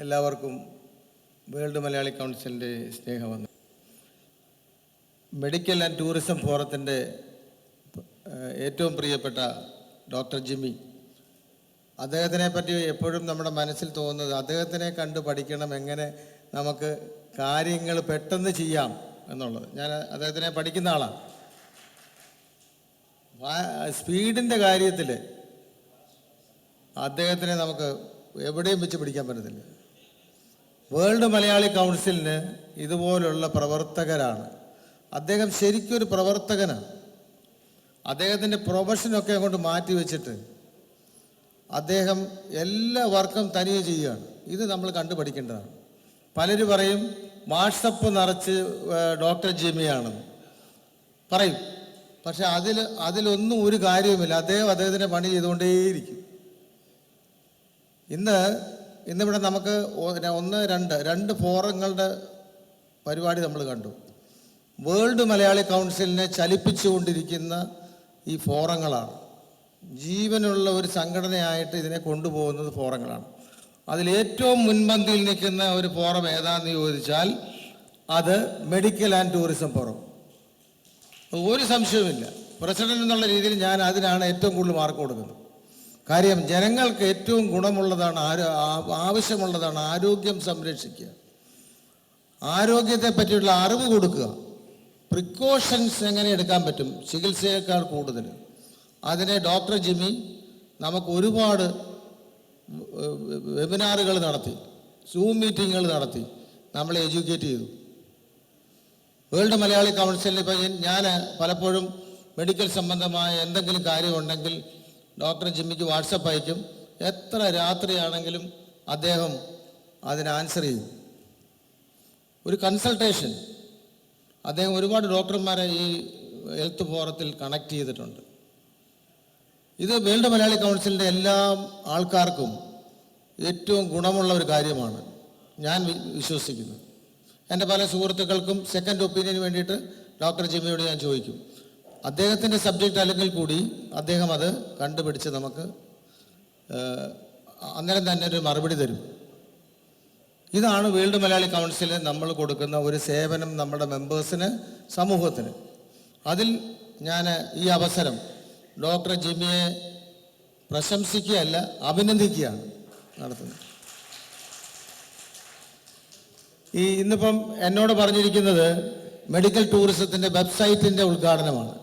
എല്ലാവർക്കും വേൾഡ് മലയാളി കൗൺസിലിൻ്റെ സ്നേഹവന്ദനം. മെഡിക്കൽ ആൻഡ് ടൂറിസം ഫോറത്തിൻ്റെ ഏറ്റവും പ്രിയപ്പെട്ട ഡോക്ടർ ജിമ്മി, അദ്ദേഹത്തിനെ പറ്റി എപ്പോഴും നമ്മുടെ മനസ്സിൽ തോന്നുന്നത് അദ്ദേഹത്തിനെ കണ്ട് പഠിക്കണം, എങ്ങനെ നമുക്ക് കാര്യങ്ങൾ പെട്ടെന്ന് ചെയ്യാം എന്നുള്ളത്. ഞാൻ അദ്ദേഹത്തിനെ പഠിക്കുന്ന ആളാണ്. സ്പീഡിൻ്റെ കാര്യത്തിൽ അദ്ദേഹത്തിനെ നമുക്ക് എവിടെയും വെച്ച് പിടിക്കാൻ പറ്റത്തില്ല. വേൾഡ് മലയാളി കൗൺസിലിന് ഇതുപോലുള്ള പ്രവർത്തകരാണ്. അദ്ദേഹം ശരിക്കൊരു പ്രവർത്തകനാണ്. അദ്ദേഹത്തിൻ്റെ പ്രൊഫഷനൊക്കെ അങ്ങോട്ട് മാറ്റി വെച്ചിട്ട് അദ്ദേഹം എല്ലാ വർക്കും തനിയെ ചെയ്യുകയാണ്. ഇത് നമ്മൾ കണ്ടുപഠിക്കേണ്ടതാണ്. പലരും പറയും വാട്സപ്പ് നിറച്ച് ഡോക്ടർ ജിമ്മിയാണെന്ന് പറയും. പക്ഷെ അതിലൊന്നും ഒരു കാര്യവുമില്ല. അദ്ദേഹത്തിൻ്റെ പണി ചെയ്തുകൊണ്ടേയിരിക്കും. ഇന്നിവിടെ നമുക്ക് രണ്ട് ഫോറങ്ങളുടെ പരിപാടി നമ്മൾ കണ്ടു. വേൾഡ് മലയാളി കൗൺസിലിനെ ചലിപ്പിച്ചുകൊണ്ടിരിക്കുന്ന ഈ ഫോറങ്ങളാണ്. ജീവനുള്ള ഒരു സംഘടനയായിട്ട് ഇതിനെ കൊണ്ടുപോകുന്നത് ഫോറങ്ങളാണ്. അതിലേറ്റവും മുൻപന്തിയിൽ നിൽക്കുന്ന ഒരു ഫോറം ഏതാണെന്ന് ചോദിച്ചാൽ അത് മെഡിക്കൽ ആൻഡ് ടൂറിസം ഫോറം. ഒരു സംശയവുമില്ല. പ്രസിഡന്റ് എന്നുള്ള രീതിയിൽ ഞാൻ അതിനാണ് ഏറ്റവും കൂടുതൽ മാർക്ക് കൊടുക്കുന്നത്. കാര്യം, ജനങ്ങൾക്ക് ഏറ്റവും ഗുണമുള്ളതാണ്, ആവശ്യമുള്ളതാണ് ആരോഗ്യം സംരക്ഷിക്കുക, ആരോഗ്യത്തെ പറ്റിയുള്ള അറിവ് കൊടുക്കുക, പ്രിക്കോഷൻസ് എങ്ങനെ എടുക്കാൻ പറ്റും ചികിത്സയേക്കാൾ കൂടുതൽ. അതിനെ ഡോക്ടർ ജിമ്മി നമുക്ക് ഒരുപാട് വെബിനാറുകൾ നടത്തി, സൂം മീറ്റിങ്ങുകൾ നടത്തി നമ്മളെ എഡ്യൂക്കേറ്റ് ചെയ്തു. വേൾഡ് മലയാളി കൗൺസിലിൽ ഇപ്പോൾ ഞാൻ പലപ്പോഴും മെഡിക്കൽ സംബന്ധമായ എന്തെങ്കിലും കാര്യമുണ്ടെങ്കിൽ ഡോക്ടർ ജിമ്മിക്ക് വാട്സപ്പ് അയക്കും. എത്ര രാത്രിയാണെങ്കിലും അദ്ദേഹം അതിന് ആൻസർ ചെയ്യും. ഒരു കൺസൾട്ടേഷൻ അദ്ദേഹം ഒരുപാട് ഡോക്ടർമാരെ ഈ ഹെൽത്ത് ഫോറത്തിൽ കണക്ട് ചെയ്തിട്ടുണ്ട്. ഇത് വേൾഡ് മലയാളി കൗൺസിലിൻ്റെ എല്ലാ ആൾക്കാർക്കും ഏറ്റവും ഗുണമുള്ള ഒരു കാര്യമാണ് ഞാൻ വിശ്വസിക്കുന്നത്. എൻ്റെ പല സുഹൃത്തുക്കൾക്കും സെക്കൻഡ് ഒപ്പീനിയന് വേണ്ടിയിട്ട് ഡോക്ടർ ജിമ്മിയോട് ഞാൻ ചോദിക്കും. അദ്ദേഹത്തിൻ്റെ സബ്ജക്റ്റ് അല്ലെങ്കിൽ കൂടി അദ്ദേഹം അത് കണ്ടുപിടിച്ച് നമുക്ക് അന്നേരം തന്നെ ഒരു മറുപടി തരും. ഇതാണ് വേൾഡ് മലയാളി കൗൺസിലിന് നമ്മൾ കൊടുക്കുന്ന ഒരു സേവനം നമ്മുടെ മെമ്പേഴ്സിന്, സമൂഹത്തിന്. അതിൽ ഞാൻ ഈ അവസരം ഡോക്ടർ ജിമ്മിയെ പ്രശംസിക്കുകയല്ല, അഭിനന്ദിക്കുകയാണ് നടത്തുന്നത്. ഇന്നിപ്പം എന്നോട് പറഞ്ഞിരിക്കുന്നത് മെഡിക്കൽ ടൂറിസത്തിൻ്റെ വെബ്സൈറ്റിൻ്റെ ഉദ്ഘാടനമാണ്.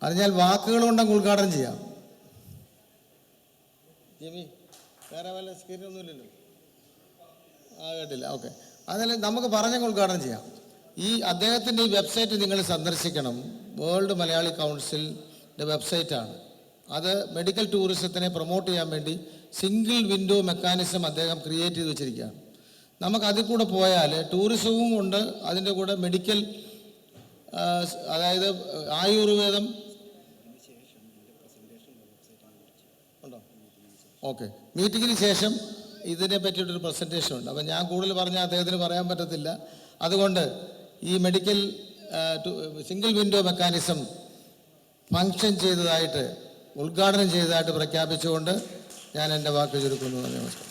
അത് ഞാൻ വാക്കുകൾ കൊണ്ടങ്ങ് ഉദ്ഘാടനം ചെയ്യാം. ജിമ്മി, വേറെ വല്ല സ്ക്രീനൊന്നുമില്ലല്ലോ? കേട്ടില്ല. ഓക്കെ, അതിൽ നമുക്ക് പറഞ്ഞങ്ങ് ഉദ്ഘാടനം ചെയ്യാം. അദ്ദേഹത്തിൻ്റെ ഈ വെബ്സൈറ്റ് നിങ്ങൾ സന്ദർശിക്കണം. വേൾഡ് മലയാളി കൗൺസിലിൻ്റെ വെബ്സൈറ്റാണ്. അത് മെഡിക്കൽ ടൂറിസത്തിനെ പ്രൊമോട്ട് ചെയ്യാൻ വേണ്ടി സിംഗിൾ വിൻഡോ മെക്കാനിസം അദ്ദേഹം ക്രിയേറ്റ് ചെയ്ത് വെച്ചിരിക്കുകയാണ്. നമുക്ക് അതിൽ കൂടെ പോയാൽ ടൂറിസവും ഉണ്ട്, അതിൻ്റെ കൂടെ മെഡിക്കൽ, അതായത് ആയുർവേദം ഉണ്ടോ? ഓക്കെ, മീറ്റിങ്ങിന് ശേഷം ഇതിനെ പറ്റിയിട്ടൊരു പ്രസൻറ്റേഷൻ ഉണ്ട്. അപ്പം ഞാൻ കൂടുതൽ പറഞ്ഞാൽ അദ്ദേഹത്തിന് പറയാൻ പറ്റത്തില്ല. അതുകൊണ്ട് ഈ medical single window mechanism function ചെയ്തതായിട്ട്, ഉദ്ഘാടനം ചെയ്തതായിട്ട് പ്രഖ്യാപിച്ചുകൊണ്ട് ഞാൻ എൻ്റെ വാക്ക് ചുരുക്കുന്നു. നമസ്കാരം.